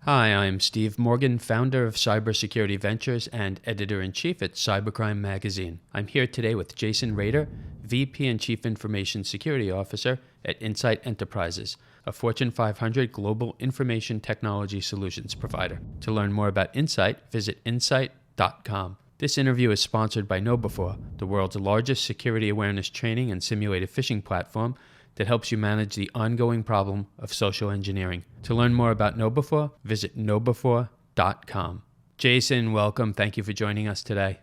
Hi, I'm Steve Morgan, founder of Cybersecurity Ventures and editor-in-chief at Cybercrime Magazine. I'm here today with Jason Rader, VP and Chief Information Security Officer at Insight Enterprises, a Fortune 500 global information technology solutions provider. To learn more about Insight, visit insight.com. This interview is sponsored by KnowBe4, the world's largest security awareness training and simulated phishing platform that helps you manage the ongoing problem of social engineering. To learn more about KnowBe4, visit knowbe4.com. Jason, welcome. Thank you for joining us today.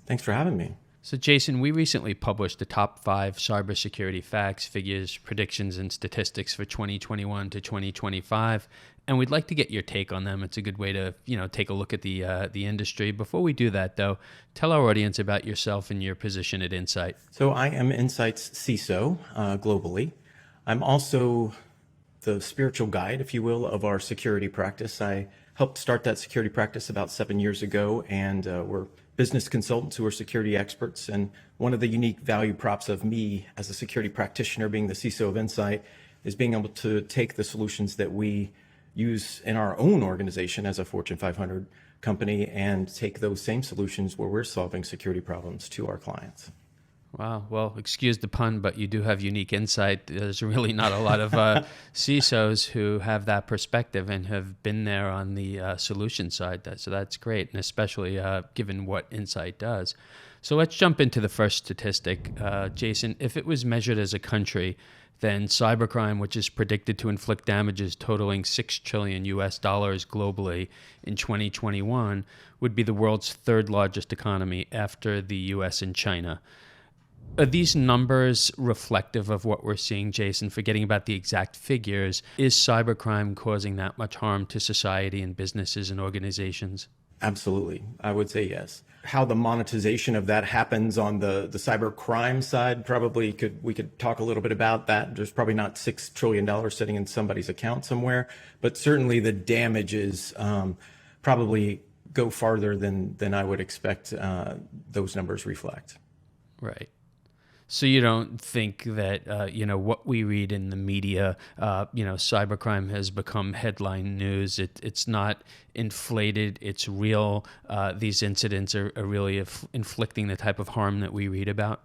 Thanks for having me. So Jason, we recently published the top 5 cybersecurity facts, figures, predictions, and statistics for 2021 to 2025. And we'd like to get your take on them. It's a good way to, take a look at the industry. Before we do that, though, tell our audience about yourself and your position at Insight. So I am Insight's CISO globally. I'm also the spiritual guide, if you will, of our security practice. I helped start that security practice about 7 years ago, and we're business consultants who are security experts. And one of the unique value props of me as a security practitioner, being the CISO of Insight, is being able to take the solutions that we use in our own organization as a Fortune 500 company and take those same solutions where we're solving security problems to our clients. Wow. Well, excuse the pun, but you do have unique insight. There's really not a lot of CISOs who have that perspective and have been there on the solution side. So that's great, and especially given what Insight does. So let's jump into the first statistic. Jason, if it was measured as a country, then cybercrime, which is predicted to inflict damages totaling $6 trillion globally in 2021, would be the world's third largest economy after the US and China. Are these numbers reflective of what we're seeing, Jason? Forgetting about the exact figures, is cybercrime causing that much harm to society and businesses and organizations? Absolutely. I would say yes. How the monetization of that happens on the cyber crime side, we could talk a little bit about that. There's probably not $6 trillion sitting in somebody's account somewhere, but certainly the damages probably go farther than I would expect those numbers reflect. Right. So you don't think that, what we read in the media, cybercrime has become headline news. It's not inflated. It's real. These incidents are really inflicting the type of harm that we read about?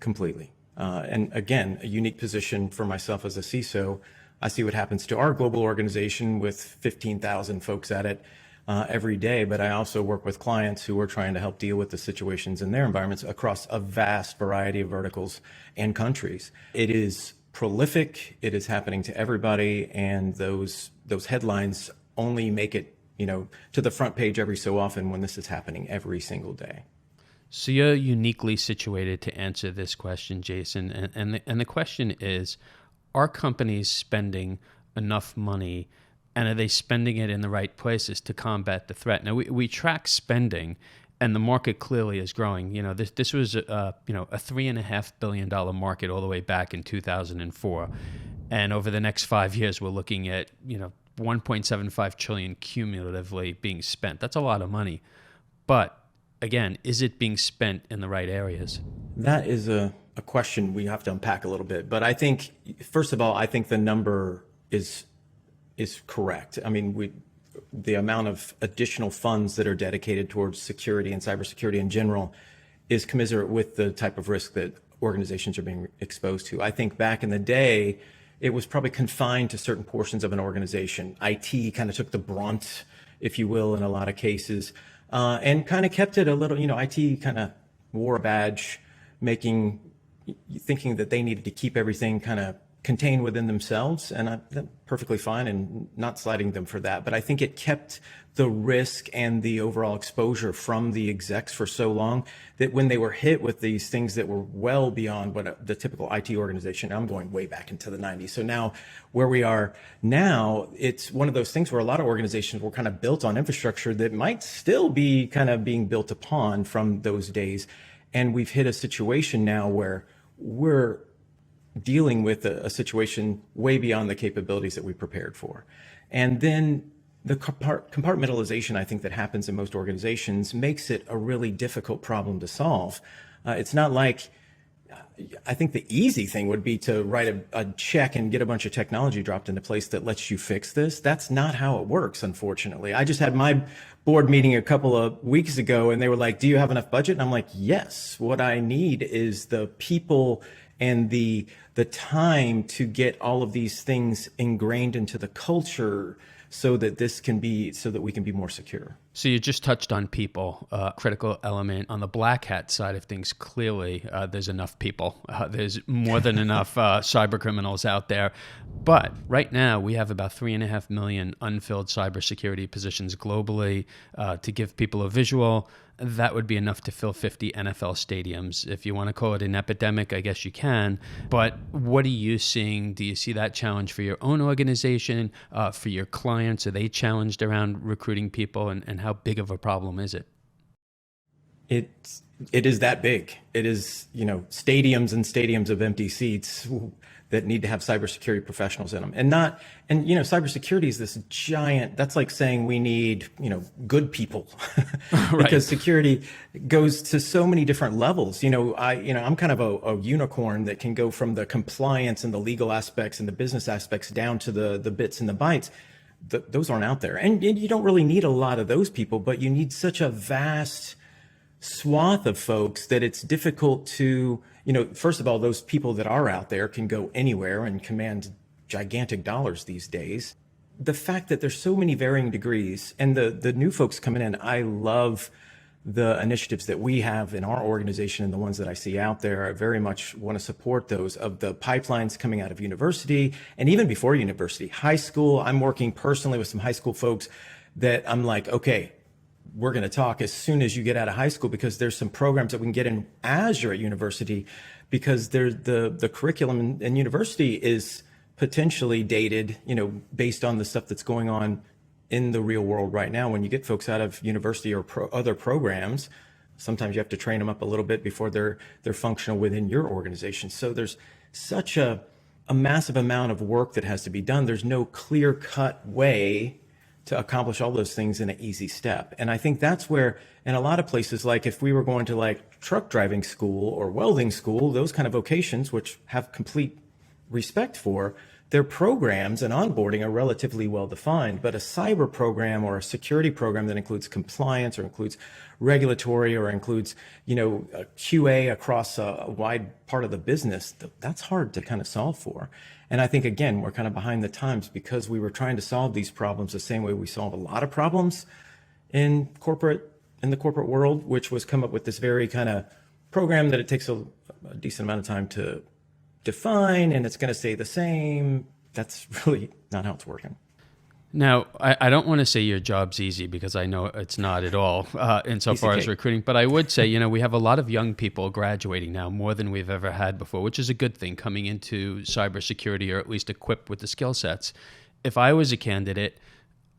Completely. And again, a unique position for myself as a CISO. I see what happens to our global organization with 15,000 folks at it every day, but I also work with clients who are trying to help deal with the situations in their environments across a vast variety of verticals and countries. It is prolific, it is happening to everybody, and those headlines only make it, to the front page every so often when this is happening every single day. So you're uniquely situated to answer this question, Jason, and the question is, are companies spending enough money, and are they spending it in the right places to combat the threat? Now, we track spending, and the market clearly is growing. This was a $3.5 billion market all the way back in 2004. And over the next 5 years, we're looking at, 1.75 trillion cumulatively being spent. That's a lot of money. But again, is it being spent in the right areas? That is a question we have to unpack a little bit. But I think, first of all, I think the number is correct. I mean, the amount of additional funds that are dedicated towards security and cybersecurity in general is commensurate with the type of risk that organizations are being exposed to. I think back in the day, it was probably confined to certain portions of an organization. IT kind of took the brunt, if you will, in a lot of cases, and kind of kept it a little, IT kind of wore a badge, thinking that they needed to keep everything kind of contained within themselves, and I'm perfectly fine and not slighting them for that. But I think it kept the risk and the overall exposure from the execs for so long that when they were hit with these things that were well beyond what the typical IT organization, I'm going way back into the 90s. So now where we are now, it's one of those things where a lot of organizations were kind of built on infrastructure that might still be kind of being built upon from those days. And we've hit a situation now where we're dealing with a situation way beyond the capabilities that we prepared for. And then the compartmentalization, I think, that happens in most organizations makes it a really difficult problem to solve. It's not like I think the easy thing would be to write a check and get a bunch of technology dropped into place that lets you fix this. That's not how it works, unfortunately. I just had my board meeting a couple of weeks ago and they were like, do you have enough budget? And I'm like, yes, what I need is the people and the time to get all of these things ingrained into the culture so that we can be more secure. So you just touched on people, critical element. On the black hat side of things, clearly there's enough people. There's more than enough cyber criminals out there. But right now we have about 3.5 million unfilled cybersecurity positions globally. To give people a visual, that would be enough to fill 50 NFL stadiums. If you want to call it an epidemic, I guess you can. But what are you seeing? Do you see that challenge for your own organization, for your clients? Are they challenged around recruiting people, and how big of a problem is it? It is that big. It is, stadiums and stadiums of empty seats that need to have cybersecurity professionals in them. And cybersecurity is this giant, that's like saying we need, good people Right. because security goes to so many different levels. I'm kind of a unicorn that can go from the compliance and the legal aspects and the business aspects down to the bits and the bytes. Those aren't out there. And you don't really need a lot of those people, but you need such a vast swath of folks that it's difficult to, first of all, those people that are out there can go anywhere and command gigantic dollars these days. The fact that there's so many varying degrees and the new folks coming in, I love the initiatives that we have in our organization and the ones that I see out there. I very much want to support those of the pipelines coming out of university and even before university, high school. I'm working personally with some high school folks that I'm like, okay, we're going to talk as soon as you get out of high school, because there's some programs that we can get in as you're at university, because the curriculum in university is potentially dated, based on the stuff that's going on in the real world right now. When you get folks out of university or other programs, sometimes you have to train them up a little bit before they're functional within your organization. So there's such a massive amount of work that has to be done. There's no clear-cut way to accomplish all those things in an easy step. And I think that's where, in a lot of places, like if we were going to like truck driving school or welding school, those kind of vocations, which have complete respect for, their programs and onboarding are relatively well defined. But a cyber program or a security program that includes compliance or includes regulatory or includes, a QA across a wide part of the business, that's hard to kind of solve for. And I think, again, we're kind of behind the times because we were trying to solve these problems the same way we solve a lot of problems in the corporate world, which was come up with this very kind of program that it takes a decent amount of time to define, and it's going to stay the same. That's really not how it's working. Now, I don't want to say your job's easy, because I know it's not at all insofar as recruiting, but I would say, we have a lot of young people graduating now, more than we've ever had before, which is a good thing, coming into cybersecurity, or at least equipped with the skill sets. If I was a candidate,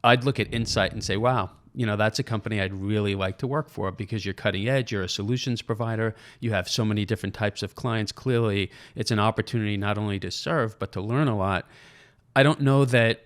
I'd look at Insight and say, wow, that's a company I'd really like to work for, because you're cutting edge, you're a solutions provider, you have so many different types of clients. Clearly, it's an opportunity not only to serve, but to learn a lot. I don't know that,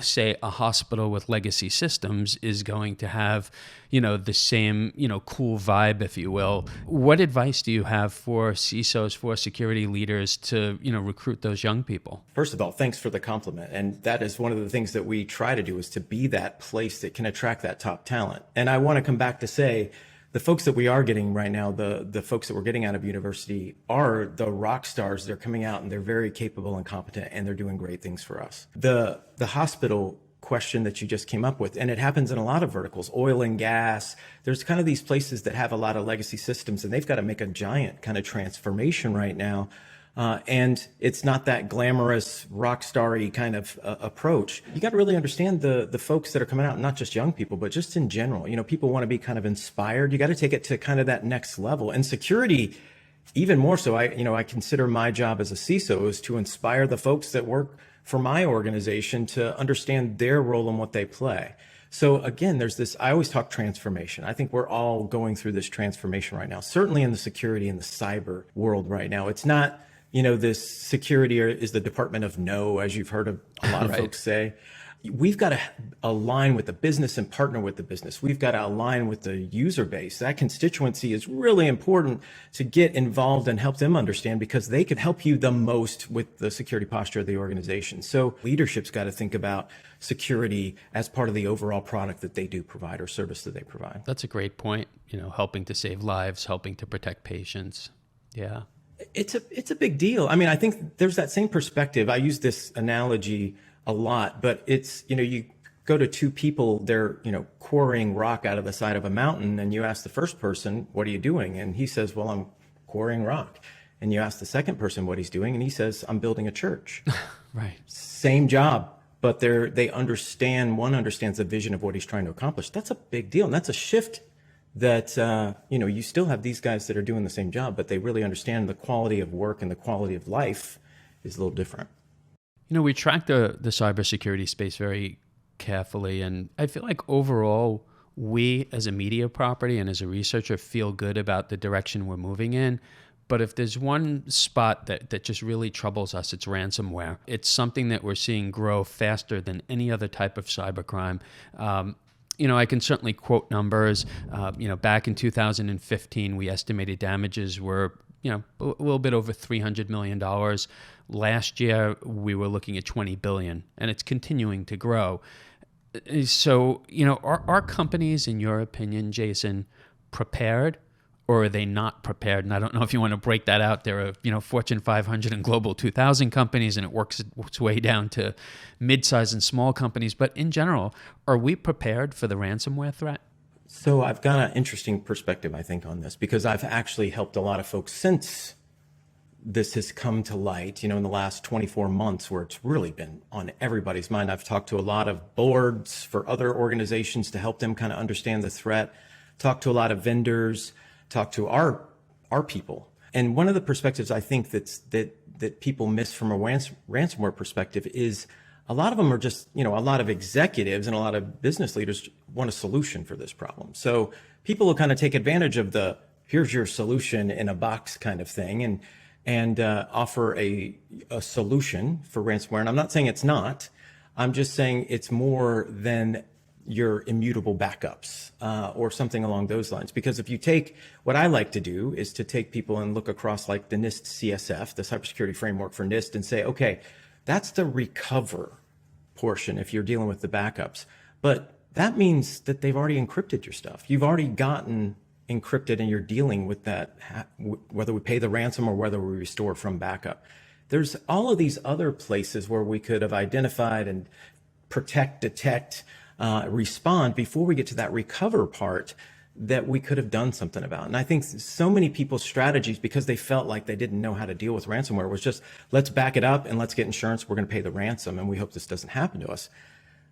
say, a hospital with legacy systems is going to have, the same, cool vibe, if you will. What advice do you have for CISOs, for security leaders to, recruit those young people? First of all, thanks for the compliment. And that is one of the things that we try to do, is to be that place that can attract that top talent. And I want to come back to say, the folks that we are getting right now, the folks that we're getting out of university are the rock stars. They're coming out and they're very capable and competent, and they're doing great things for us. The hospital question that you just came up with, and it happens in a lot of verticals, oil and gas. There's kind of these places that have a lot of legacy systems, and they've got to make a giant kind of transformation right now. And it's not that glamorous, rock starry kind of approach. You got to really understand the folks that are coming out, not just young people, but just in general. People want to be kind of inspired. You got to take it to kind of that next level. And security, even more so. I consider my job as a CISO is to inspire the folks that work for my organization to understand their role and what they play. So again, there's this, I always talk transformation. I think we're all going through this transformation right now, certainly in the security and the cyber world right now. It's not, this security is the department of no, as you've heard a lot of Right. folks say. we've got to align with the business and partner with the business. We've got to align with the user base. That constituency is really important to get involved and help them understand, because they could help you the most with the security posture of the organization. So leadership's got to think about security as part of the overall product that they do provide or service that they provide. That's a great point. Helping to save lives, helping to protect patients. Yeah. It's a big deal. I mean, I think there's that same perspective. I use this analogy a lot, but it's, you go to two people, they're, quarrying rock out of the side of a mountain, and you ask the first person, what are you doing? And he says, well, I'm quarrying rock. And you ask the second person what he's doing, and he says, I'm building a church. Right. Same job, but they understand, one understands the vision of what he's trying to accomplish. That's a big deal. And that's a shift that, you still have these guys that are doing the same job, but they really understand the quality of work and the quality of life is a little different. We track the cybersecurity space very carefully, and I feel like overall, we as a media property and as a researcher feel good about the direction we're moving in. But if there's one spot that just really troubles us, it's ransomware. It's something that we're seeing grow faster than any other type of cybercrime. I can certainly quote numbers. Back in 2015, we estimated damages were, a little bit over $300 million. Last year, we were looking at $20 billion, and it's continuing to grow. So, are companies, in your opinion, Jason, prepared, or are they not prepared? And I don't know if you want to break that out. There are, Fortune 500 and Global 2000 companies, and it works its way down to mid-size and small companies. But in general, are we prepared for the ransomware threat? So I've got an interesting perspective, I think, on this, because I've actually helped a lot of folks since this has come to light, in the last 24 months, where it's really been on everybody's mind. I've talked to a lot of boards for other organizations to help them kind of understand the threat, talked to a lot of vendors, talked to our people. And one of the perspectives I think that people miss from a ransomware perspective is a lot of them are just, a lot of executives and a lot of business leaders want a solution for this problem. So people will kind of take advantage of the, here's your solution in a box kind of thing, and offer a solution for ransomware. And I'm not saying it's not. I'm just saying it's more than your immutable backups or something along those lines. Because if you take, what I like to do is to take people and look across like the NIST CSF, the cybersecurity framework for NIST, and say, okay, that's the recover portion if you're dealing with the backups. But that means that they've already encrypted your stuff. You've already gotten encrypted and you're dealing with that, whether we pay the ransom or whether we restore from backup. There's all of these other places where we could have identified and protect, detect, respond before we get to that recover part that we could have done something about. And I think so many people's strategies, because they felt like they didn't know how to deal with ransomware, was just, let's back it up and let's get insurance. We're going to pay the ransom and we hope this doesn't happen to us.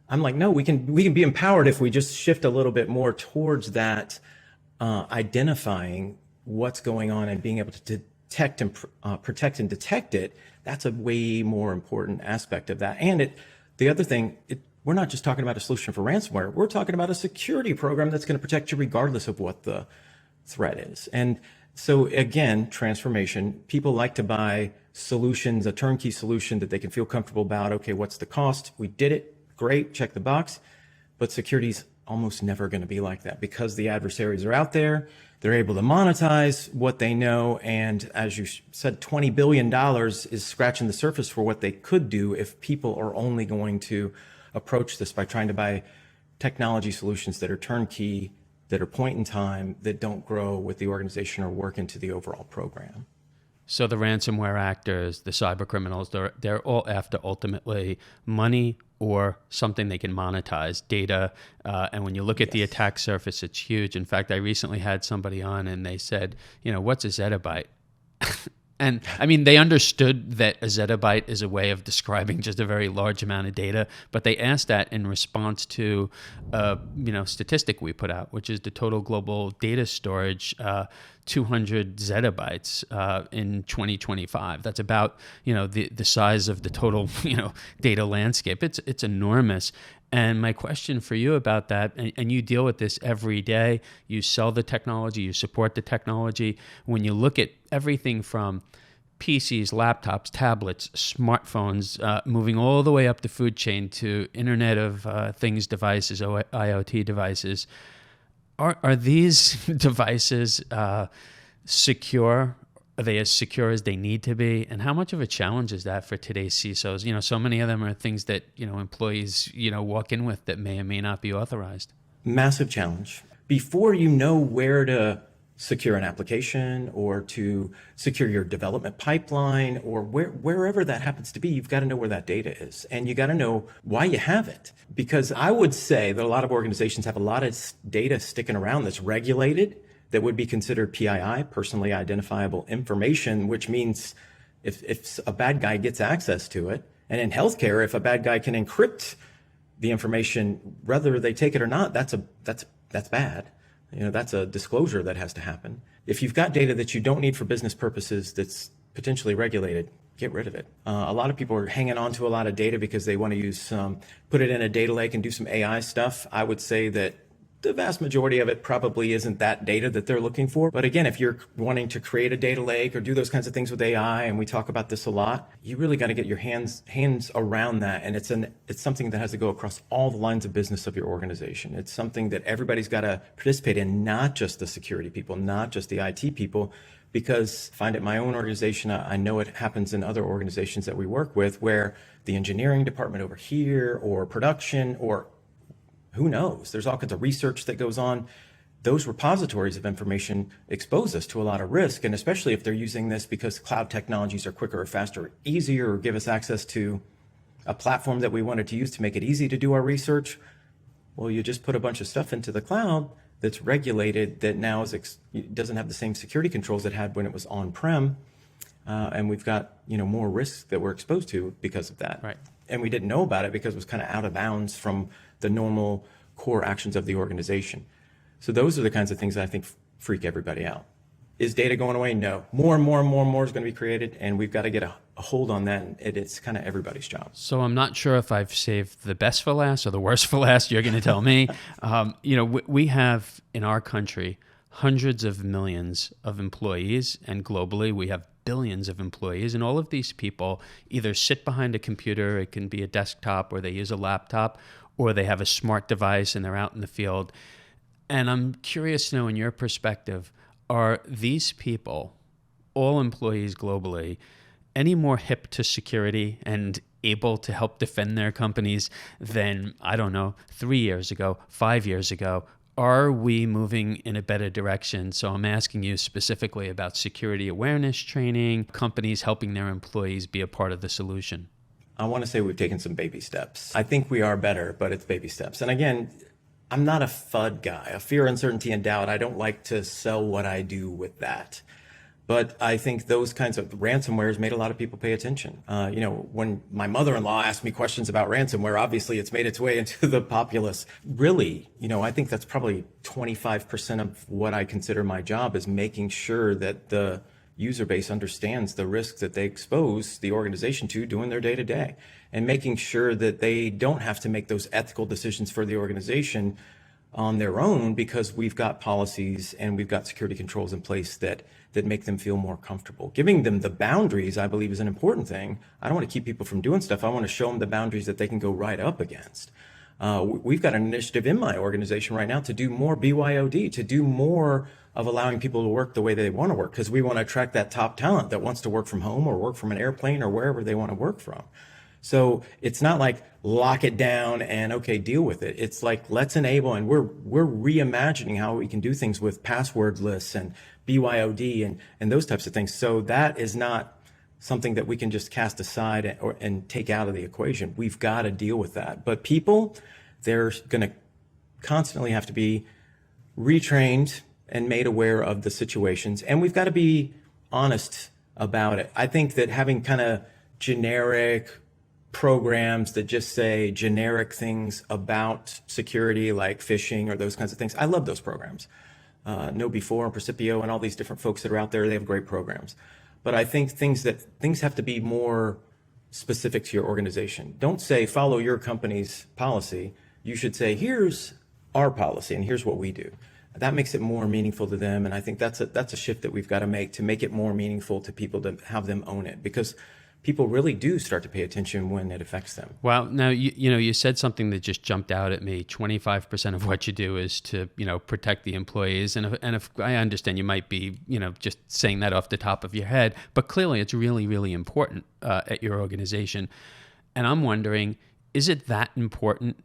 I'm like, no, we can be empowered if we just shift a little bit more towards that, identifying what's going on and being able to detect and protect and detect it. That's a way more important aspect of that. And the other thing, we're not just talking about a solution for ransomware. We're talking about a security program that's going to protect you regardless of what the threat is. And so again, transformation, people like to buy solutions, a turnkey solution that they can feel comfortable about. Okay, what's the cost? We did it. Great. Check the box. But security's almost never going to be like that, because the adversaries are out there. They're able to monetize what they know. And as you said, $20 billion is scratching the surface for what they could do if people are only going to approach this by trying to buy technology solutions that are turnkey, that are point in time, that don't grow with the organization or work into the overall program. So the ransomware actors, the cyber criminals, they're all after ultimately money or something they can monetize, data. And when you look at the attack surface, it's huge. In fact, I recently had somebody on and they said, what's a zettabyte? And I mean, they understood that a zettabyte is a way of describing just a very large amount of data, but they asked that in response to, statistic we put out, which is the total global data storage, 200 zettabytes in 2025. That's about, the size of the total, data landscape. It's enormous. And my question for you about that, and you deal with this every day, you sell the technology, you support the technology. When you look at everything from PCs, laptops, tablets, smartphones, moving all the way up the food chain to Internet of Things devices, IoT devices. Are these devices secure? Are they as secure as they need to be? And how much of a challenge is that for today's CISOs? So many of them are things that, employees, walk in with that may or may not be authorized. Massive challenge. Before you know where to secure an application or to secure your development pipeline or wherever that happens to be, you've got to know where that data is. And you got to know why you have it. Because I would say that a lot of organizations have a lot of data sticking around that's regulated, that would be considered PII, personally identifiable information, which means if a bad guy gets access to it, and in healthcare, if a bad guy can encrypt the information, whether they take it or not, that's bad. That's a disclosure that has to happen. If you've got data that you don't need for business purposes that's potentially regulated, get rid of it. A lot of people are hanging on to a lot of data because they want to put it in a data lake and do some AI stuff. I would say that the vast majority of it probably isn't that data that they're looking for. But again, if you're wanting to create a data lake or do those kinds of things with AI, and we talk about this a lot, you really got to get your hands around that. And it's something that has to go across all the lines of business of your organization. It's something that everybody's got to participate in, not just the security people, not just the IT people, because I find at my own organization, I know it happens in other organizations that we work with, where the engineering department over here or production or who knows? There's all kinds of research that goes on. Those repositories of information expose us to a lot of risk, and especially if they're using this because cloud technologies are quicker or faster, or easier, or give us access to a platform that we wanted to use to make it easy to do our research. Well, you just put a bunch of stuff into the cloud that's regulated that now doesn't have the same security controls it had when it was on-prem, and we've got more risks that we're exposed to because of that. Right. And we didn't know about it because it was kind of out of bounds from the normal core actions of the organization. So those are the kinds of things that I think freak everybody out. Is data going away? No. More and more and more and more is going to be created, and we've got to get a hold on that, and it's kind of everybody's job. So I'm not sure if I've saved the best for last or the worst for last. You're going to tell me. We have in our country hundreds of millions of employees, and globally we have billions of employees, and all of these people either sit behind a computer, it can be a desktop, or they use a laptop, or they have a smart device and they're out in the field. And I'm curious to know, in your perspective, are these people, all employees globally, any more hip to security and able to help defend their companies than, 3 years ago, 5 years ago? Are we moving in a better direction? So I'm asking you specifically about security awareness training, companies helping their employees be a part of the solution. I want to say we've taken some baby steps. I think we are better, but it's baby steps. And again, I'm not a FUD guy, a fear, uncertainty, and doubt. I don't like to sell what I do with that. But I think those kinds of ransomwares made a lot of people pay attention. When my mother-in-law asked me questions about ransomware, obviously it's made its way into the populace. Really, I think that's probably 25% of what I consider my job, is making sure that the user base understands the risks that they expose the organization to doing their day-to-day, and making sure that they don't have to make those ethical decisions for the organization on their own, because we've got policies and we've got security controls in place that make them feel more comfortable. Giving them the boundaries, I believe, is an important thing. I don't want to keep people from doing stuff. I want to show them the boundaries that they can go right up against. We've got an initiative in my organization right now to do more BYOD, to do more of allowing people to work the way they want to work, because we want to attract that top talent that wants to work from home or work from an airplane or wherever they want to work from. So it's not like lock it down and okay, deal with it. It's like, let's enable, and we're reimagining how we can do things with password lists and BYOD and those types of things. So that is not something that we can just cast aside and take out of the equation. We've got to deal with that. But people, they're going to constantly have to be retrained and made aware of the situations. And we've got to be honest about it. I think that having kind of generic programs that just say generic things about security, like phishing or those kinds of things, I love those programs. KnowBe4 and Percipio and all these different folks that are out there, they have great programs. But I think things have to be more specific to your organization. Don't say follow your company's policy. You should say, here's our policy and here's what we do. that makes it more meaningful to them. And I think that's a shift that we've got to make it more meaningful to people, to have them own it, because people really do start to pay attention when it affects them. Well, now, you said something that just jumped out at me. 25% of what you do is to, protect the employees. And if I understand, you might be, just saying that off the top of your head, but clearly it's really, really important at your organization. And I'm wondering, is it that important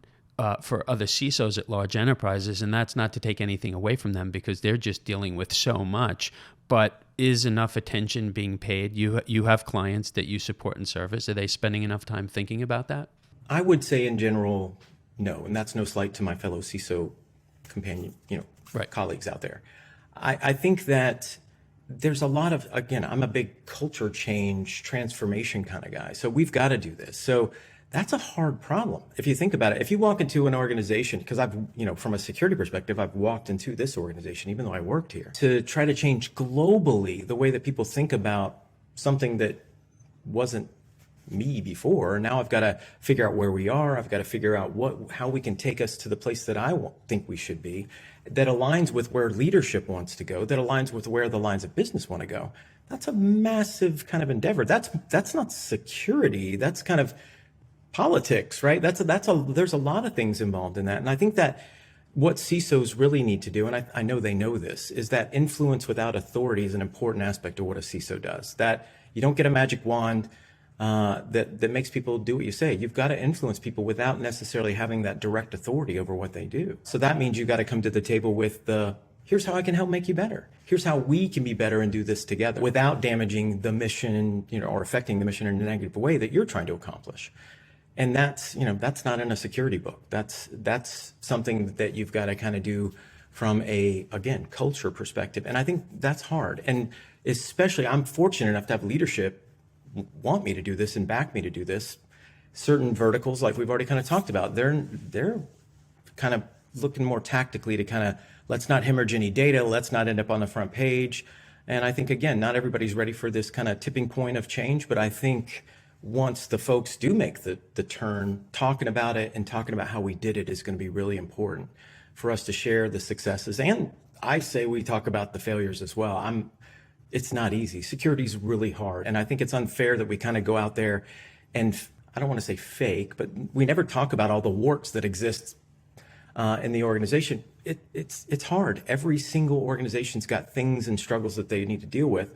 for other CISOs at large enterprises? And that's not to take anything away from them, because they're just dealing with so much. But is enough attention being paid? You have clients that you support and service. Are they spending enough time thinking about that? I would say in general, no. And that's no slight to my fellow CISO companion, Right. colleagues out there. I think that there's a lot of, again, I'm a big culture change, transformation kind of guy. So we've got to do this. So that's a hard problem. If you think about it, if you walk into an organization, because I've, from a security perspective, I've walked into this organization, even though I worked here, to try to change globally the way that people think about something that wasn't me before. Now I've got to figure out where we are. I've got to figure out how we can take us to the place that I think we should be, that aligns with where leadership wants to go, that aligns with where the lines of business want to go. That's a massive kind of endeavor. That's not security. That's kind of politics, right? There's a lot of things involved in that. And I think that what CISOs really need to do, and I know they know this, is that influence without authority is an important aspect of what a CISO does. That you don't get a magic wand that makes people do what you say. You've got to influence people without necessarily having that direct authority over what they do. So that means you've got to come to the table with here's how I can help make you better. Here's how we can be better and do this together without damaging the mission, or affecting the mission in a negative way that you're trying to accomplish. And that's not in a security book. That's something that you've got to kind of do from again, culture perspective. And I think that's hard. And especially, I'm fortunate enough to have leadership want me to do this and back me to do this. Certain verticals, like we've already kind of talked about, they're kind of looking more tactically to kind of, let's not hemorrhage any data. Let's not end up on the front page. And I think, again, not everybody's ready for this kind of tipping point of change, but I think once the folks do make the turn, talking about it and talking about how we did it is going to be really important for us to share the successes. And I say we talk about the failures as well. It's not easy. Security is really hard. And I think it's unfair that we kind of go out there and, I don't want to say fake, but we never talk about all the warts that exist in the organization. It's hard. Every single organization's got things and struggles that they need to deal with.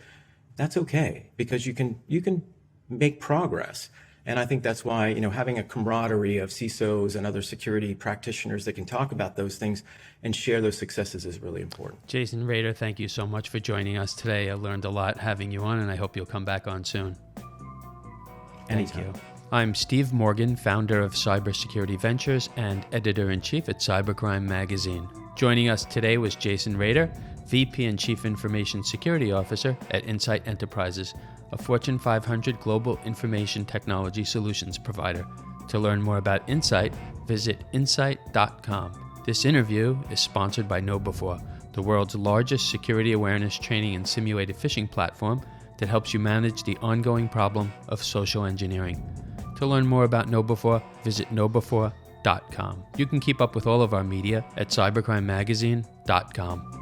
That's okay, because you can make progress. And I think that's why, having a camaraderie of CISOs and other security practitioners that can talk about those things and share those successes is really important. Jason Rader, thank you so much for joining us today. I learned a lot having you on, and I hope you'll come back on soon. Anytime. Thank you. I'm Steve Morgan, founder of Cybersecurity Ventures and editor-in-chief at Cybercrime Magazine. Joining us today was Jason Rader, VP and Chief Information Security Officer at Insight Enterprises, a Fortune 500 global information technology solutions provider. To learn more about Insight, visit insight.com. This interview is sponsored by KnowBe4, the world's largest security awareness training and simulated phishing platform that helps you manage the ongoing problem of social engineering. To learn more about KnowBe4, visit knowbe4.com. You can keep up with all of our media at cybercrimemagazine.com.